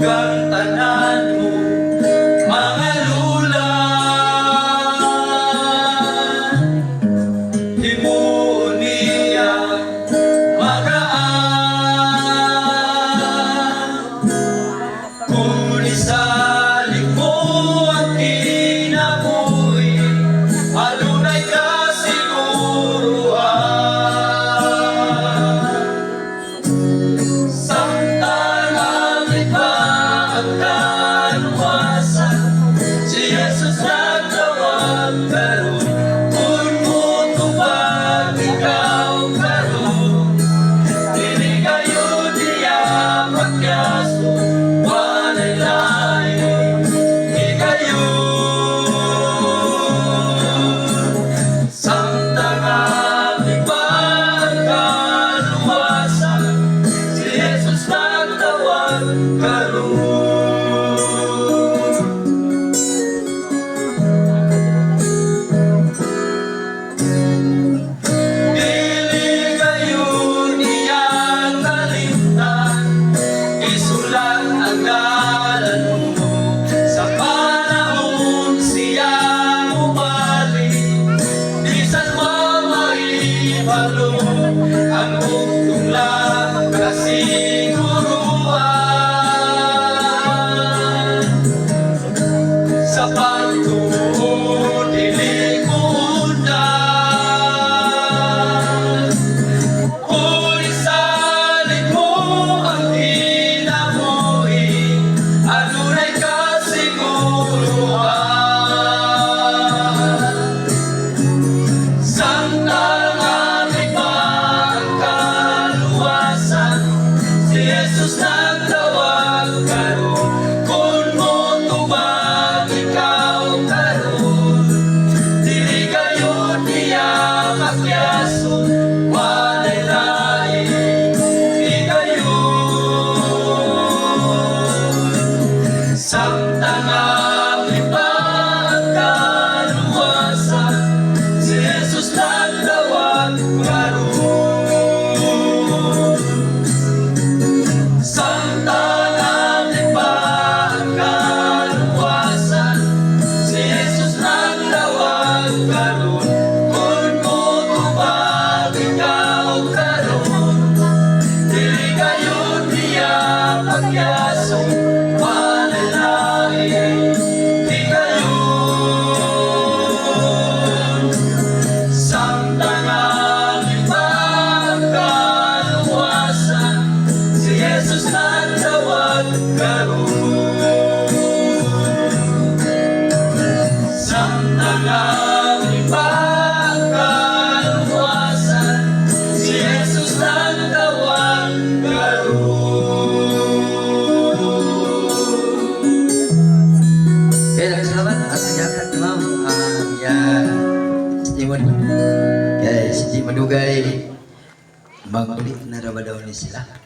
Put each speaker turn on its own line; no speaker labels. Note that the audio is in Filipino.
Ang tanan mo, mga lula, himo niya magaan. Kung isalik mo ang kinabuhi, alunay kasiguruhan. Si Jesus nagtawag karon, kung mutupag ikaw karon, dili kayo diya magyaso, walay lain, di kayo. Samtang aming pagkaluwasan, si Jesus nagtawag karon. Ang mundong lang kasiguruan, sa pagtuon dili kundan. Kung isalin mo ang kinabuhi, alunay kasiguruhan. Jesus nagtawag karon, kung mutubag ikaw karon, dili kayo diya magyason, walay lain, di kayo. Samtang aming pagkaluwasan, si Jesus nagtawag karon. Jesus nagtawag karon, samtang aming pagkaluwasan, si Jesus nagtawag karon.
Kaya salamat at nagyakat ni ma'am kaya si Madugay magbalik na raw daw ni sila.